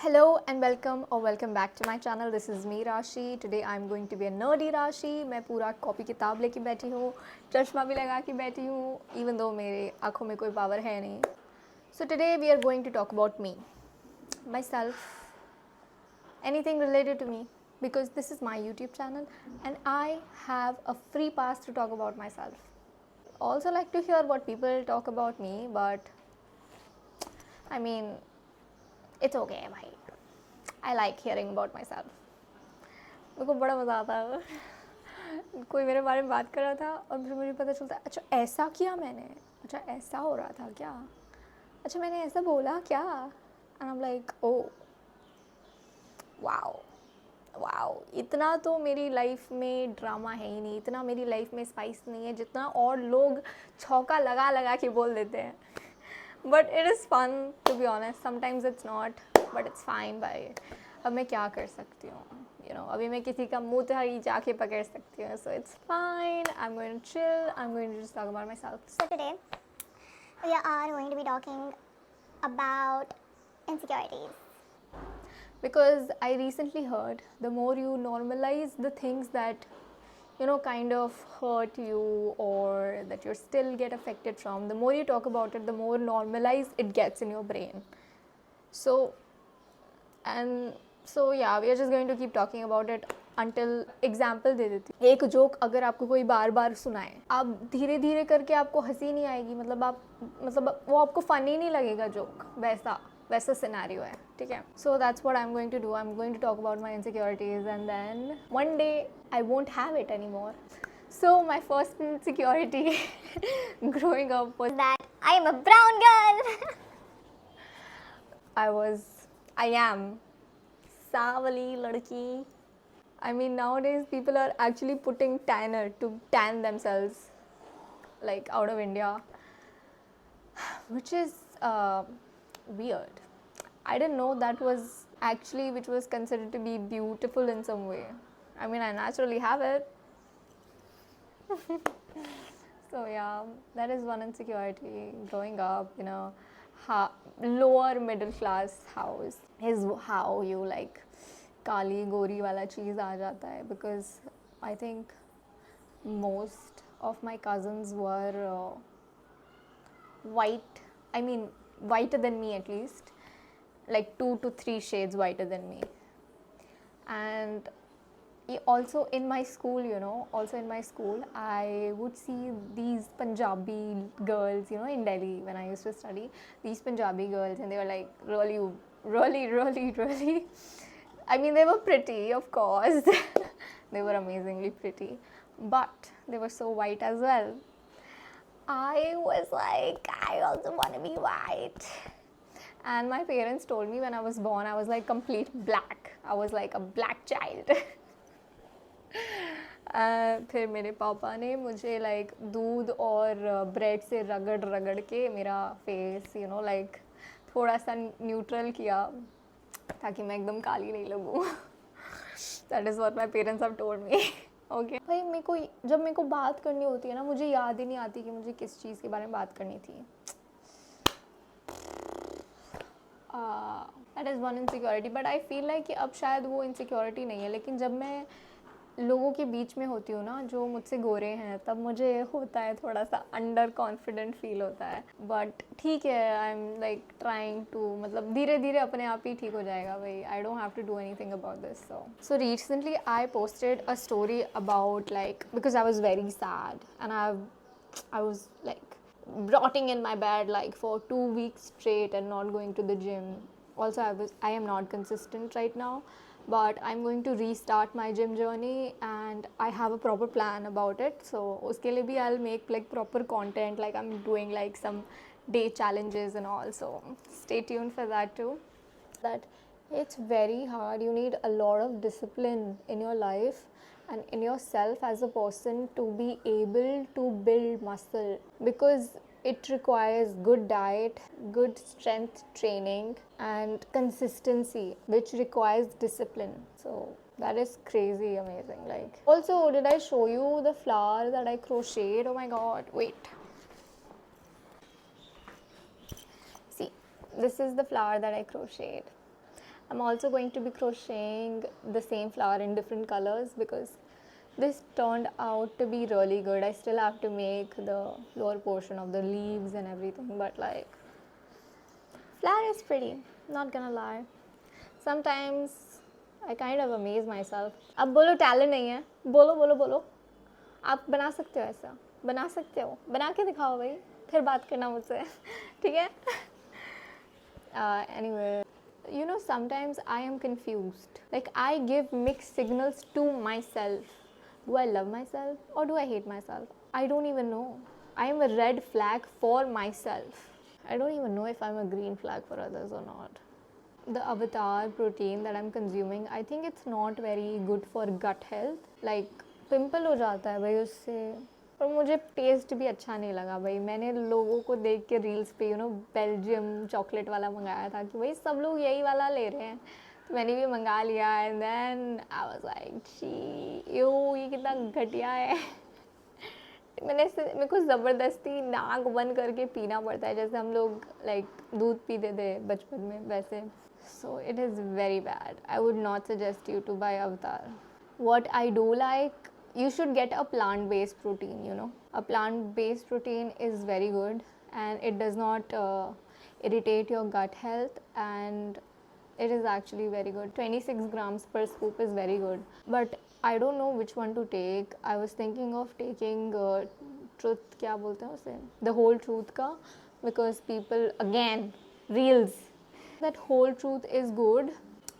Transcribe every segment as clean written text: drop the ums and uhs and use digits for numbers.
Hello and welcome back to my channel. This is me Rashi. Today I'm going to be a nerdy Rashi. मैं पूरा copy किताब लेके बैठी हूँ, चश्मा भी लगा के बैठी हूँ, even though मेरे आँखों में कोई पावर है नहीं. So today we are going to talk about me, myself, anything related to me, because this is my YouTube channel and I have a free pass to talk about myself. Also like to hear what people talk about me, but I mean, it's okay भाई. I like hearing about myself. मेरे को बड़ा मज़ा आता है. कोई मेरे बारे में बात कर रहा था और फिर मुझे पता चलता है अच्छा ऐसा किया मैंने, अच्छा ऐसा हो रहा था क्या, अच्छा मैंने ऐसा बोला क्या. And I am like oh wow wow, इतना तो मेरी लाइफ में ड्रामा है ही नहीं, इतना मेरी लाइफ में स्पाइस नहीं है जितना और लोग छौका लगा लगा के बोल देते हैं. But it is fun to be honest. Sometimes it's not, but it's fine bye. अब मैं क्या कर सकती हूँ, यू नो, अभी मैं किसी का मुँह ही जाके पकड़ सकती हूँ. So it's fine. I am going to chill. I am going to just talk about myself. So today we are going to be talking about insecurities. Because I recently heard the more you normalize the things that you know kind of hurt you or that you still get affected from, the more you talk about it, the more normalized it gets in your brain. So yeah, we are just going to keep talking about it until example दे देती हूँ. एक joke अगर आपको कोई बार बार सुनाए, आप धीरे धीरे करके आपको हंसी नहीं आएगी, मतलब वो आपको फनी नहीं लगेगा जोक. वैसा सिनेरियो है, ठीक है. So that's what I am going to do. I am going to talk about my insecurities and then one day I won't have it anymore. So my first insecurity growing up was That I am a brown girl. I am सावली लड़की. I mean, nowadays people are actually putting tanner to tan themselves, like out of India, which is weird. I didn't know that was actually which was considered to be beautiful in some way. I mean, I naturally have it. So yeah, that is one insecurity growing up, you know. Lower middle class house is how you like काली गोरी वाला चीज़ आ जाता है. Because I think most of my cousins were white. I mean, whiter than me at least, like 2 to 3 shades whiter than me. And also in my school, you know, I would see these Punjabi girls, you know, in Delhi when I used to study, these Punjabi girls, and they were like really I mean, they were pretty, of course. They were amazingly pretty, but they were so white as well. I was like, I also want to be white. And my parents told me when I was born, I was like complete black. I was like a black child. फिर मेरे पापा ने मुझे like दूध और bread से रगड़ के मेरा फेस, यू नो, लाइक थोड़ा सा न्यूट्रल किया ताकि मैं एकदम काली नहीं लगूँ. That is what my parents have told me. Okay भाई, जब मेरे को बात करनी होती है ना, मुझे याद ही नहीं आती कि मुझे किस चीज़ के बारे में बात करनी थी. That is one insecurity. But I feel like कि अब शायद वो इनसिक्योरिटी नहीं है, लेकिन जब मैं लोगों के बीच में होती हूँ ना जो मुझसे गोरे हैं, तब मुझे होता है थोड़ा सा अंडर कॉन्फिडेंट फील होता है. बट ठीक है, I am like trying to, मतलब धीरे धीरे अपने आप ही ठीक हो जाएगा भाई. I don't have to do anything about this. So recently I posted a story about like, because I was very sad and I was like rotting in my bed like for 2 weeks straight and not going to the gym. Also, I am not consistent right now, but I'm going to restart my gym journey and I have a proper plan about it. So uske liye bhi I'll make like proper content, like I'm doing like some day challenges and all. So stay tuned for that too. That it's very hard. You need a lot of discipline in your life and in yourself as a person to be able to build muscle, because it requires good diet, good strength training and consistency, which requires discipline. So that is crazy amazing. Like, also, did I show you the flower that I crocheted? Oh my god, wait, see, this is the flower that I crocheted. I'm also going to be crocheting the same flower in different colors because this turned out to be really good. I still have to make the lower portion of the leaves and everything, but like flower is pretty, not gonna lie. Sometimes I kind of amaze myself. अब बोलो talent नहीं है, बोलो बोलो बोलो, आप बना सकते हो, ऐसा बना सकते हो, बना के दिखाओ भाई, फिर बात करना मुझसे, ठीक है? Anyway, you know, sometimes I am confused. Like, I give mixed signals to myself. Do I love myself or do I hate myself? I don't even know. I am a red flag for myself. I don't even know if I'm a green flag for others or not. The avatar protein that I'm consuming, I think it's not very good for gut health. Like, pimple हो जाता है भाई उससे, और मुझे test भी अच्छा नहीं लगा भाई. मैंने लोगों को देख के रील्स पे बेल्जियम चॉकलेट वाला मंगाया था कि भाई सब लोग यही वाला ले रहे हैं, तो मैंने भी मंगा लिया. And then I was like she yo, ये कितना घटिया है. मेरे को ज़बरदस्ती नाक बंद करके पीना पड़ता है, जैसे हम लोग लाइक दूध पीते थे बचपन में वैसे. So it is very bad. I would not suggest you to buy Avatar. What I do like, you should get a plant-based protein, you know. A plant-based protein is very good and it does not irritate your gut health, and it is actually very good. 26 grams per scoop is very good. But I don't know which one to take. I was thinking of taking truth, क्या बोलते हैं उसे? The whole truth का, because people, again, reels. That whole truth is good.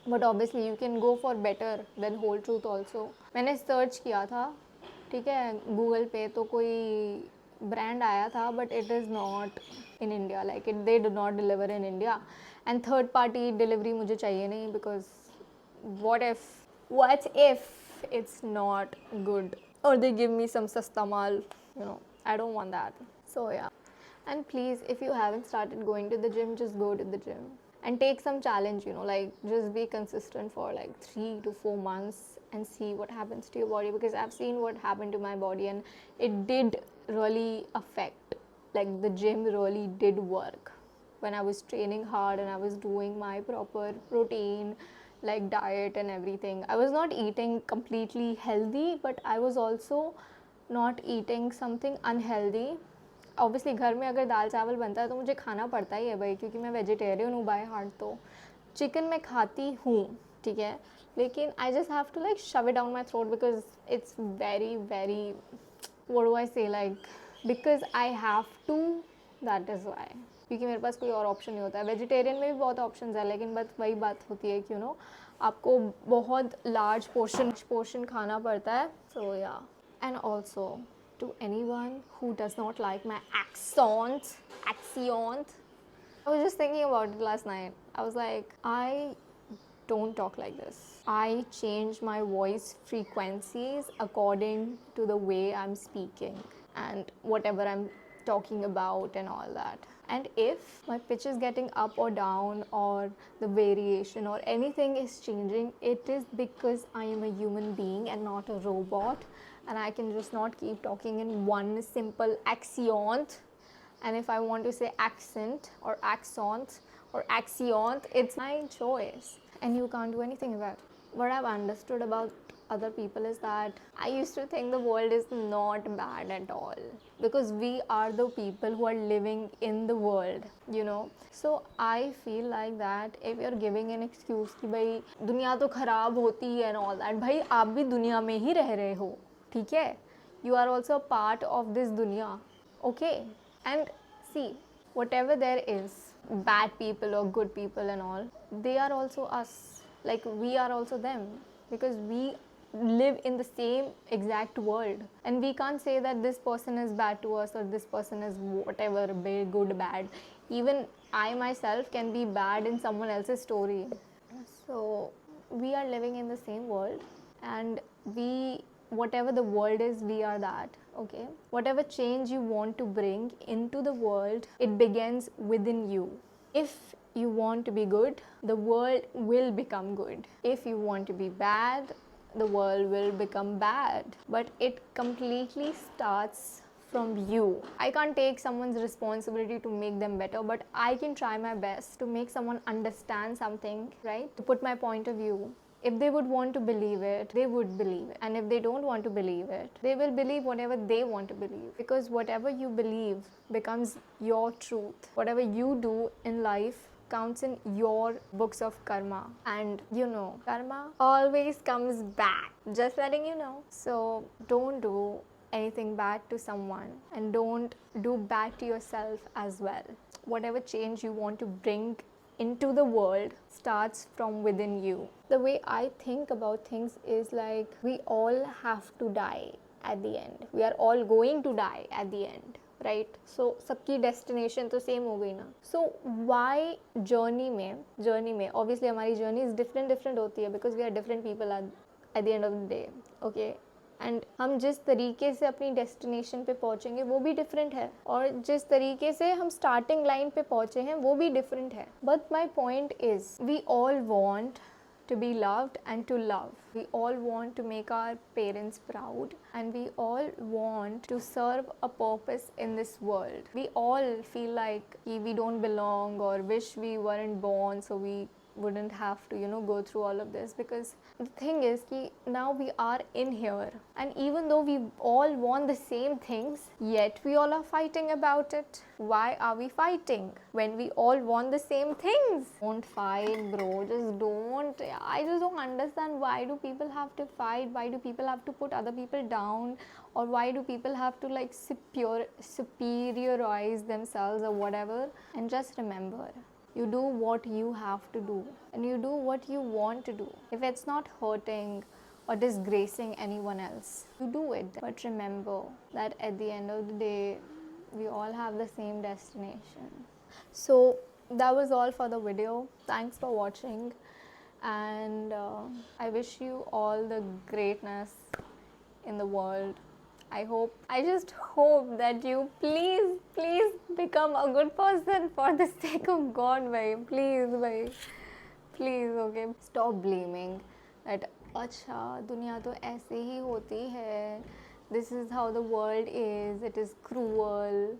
But obviously you can go for better than whole truth also. मैंने search किया था, ठीक है, गूगल पे, तो कोई ब्रांड आया था, but it is not in India. Like it they do not deliver in India, and third party delivery मुझे चाहिए नहीं, because what if it's not good or they give me some sasta mal, you know, I don't want that. So yeah, and please, if you haven't started going to the gym, just go to the gym and take some challenge, you know, like just be consistent for like 3 to 4 months and see what happens to your body, because I've seen what happened to my body and it did really affect. Like the gym really did work when I was training hard and I was doing my proper routine, like diet and everything. I was not eating completely healthy, but I was also not eating something unhealthy. Obviously घर में अगर दाल चावल बनता है तो मुझे खाना पड़ता ही है भाई, क्योंकि मैं वेजिटेरियन हूँ बाय हार्ट. तो चिकन मैं खाती हूँ, ठीक है, लेकिन I just have to like shove it down my throat because it's very very, what do I say, like because I have to, that is why. क्योंकि मेरे पास कोई और ऑप्शन नहीं होता है. वेजिटेरियन में भी बहुत ऑप्शन है, लेकिन बस वही बात होती है कि यू नो आपको बहुत लार्ज पोर्शन खाना पड़ता है. सो या, and also to anyone who does not like my accent. I was just thinking about it last night. I was like, I don't talk like this. I change my voice frequencies according to the way I'm speaking and whatever I'm talking about and all that. And if my pitch is getting up or down or the variation or anything is changing, it is because I am a human being and not a robot. And I can just not keep talking in one simple accent. And if I want to say accent or accent or accent, it's my choice. And you can't do anything about it. What I've understood about other people is that I used to think the world is not bad at all, because we are the people who are living in the world, you know. So I feel like that if you're giving an excuse कि भाई दुनिया तो खराब होती है and all that, भाई आप भी दुनिया में ही रह रहे हो, ठीक है, you are also a part of this dunya, okay. And see, whatever there is, bad people or good people and all, they are also us, like we are also them, because we live in the same exact world, and we can't say that this person is bad to us or this person is whatever, good, bad. Even I myself can be bad in someone else's story. So we are living in the same world, and whatever the world is, we are that, okay. Whatever change you want to bring into the world, it begins within you. If you want to be good, the world will become good. If you want to be bad, the world will become bad. But it completely starts from you. I can't take someone's responsibility to make them better, but I can try my best to make someone understand something, right? To put my point of view. If they would want to believe it, they would believe it. And if they don't want to believe it, they will believe whatever they want to believe. Because whatever you believe becomes your truth. Whatever you do in life counts in your books of karma. And you know, karma always comes back. Just letting you know. So don't do anything bad to someone, and don't do bad to yourself as well. Whatever change you want to bring into the world starts from within you. The way I think about things is like, we all have to die at the end. We are all going to die at the end, right? So सबकी destination तो same हो गई ना. So why journey में obviously हमारी journey is different होती है, because we are different people at the end of the day, okay? And हम जिस तरीके से अपनी डेस्टिनेशन पे पहुँचेंगे वो भी डिफरेंट है, और जिस तरीके से हम स्टार्टिंग लाइन पे पहुँचे हैं वो भी डिफरेंट है. But my point is, we all want to be loved and to love. We all want to make our parents proud, and we all want to serve a purpose in this world. We all feel like we don't belong, or wish we weren't born so we wouldn't have to, go through all of this. Because the thing is ki now we are in here, and even though we all want the same things, yet we all are fighting about it. Why are we fighting when we all want the same things? Don't fight, bro. Just don't. I just don't understand, why do people have to fight? Why do people have to put other people down? Or why do people have to like superiorize themselves or whatever? And just remember, you do what you have to do, and you do what you want to do. If it's not hurting or disgracing anyone else, you do it. But remember that at the end of the day, we all have the same destination. So that was all for the video. Thanks for watching, and I wish you all the greatness in the world. I just hope that you please become a good person for the sake of God, bhai. Please, okay? Stop blaming that, अच्छा दुनिया तो ऐसे ही होती है, this is how the world is, it is cruel.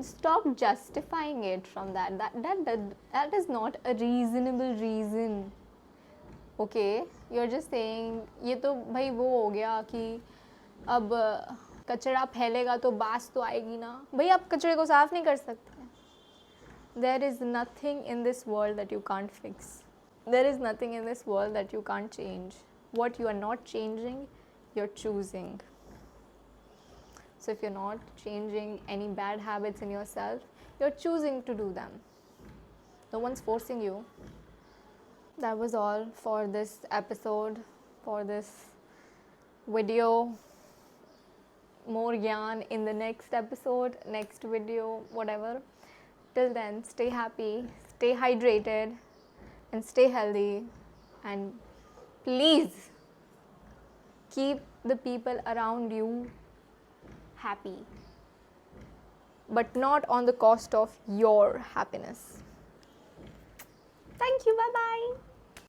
Stop justifying it from that. That is not a reasonable reason. Okay? You're just saying, ये तो भाई वो हो गया कि अब कचरा फैलेगा तो बास तो आएगी ना. भाई आप कचरे को साफ नहीं कर सकते. There is nothing in this world that you can't fix. There is nothing in this world that you can't change. What you are not changing, you're choosing. So if you're not changing any bad habits in yourself, you're choosing to do them. No one's forcing you. That was all for this episode, for this video. More yarn in the next episode, next video, whatever. Till then, stay happy, stay hydrated, and stay healthy. And please keep the people around you happy, but not on the cost of your happiness. Thank you. Bye bye.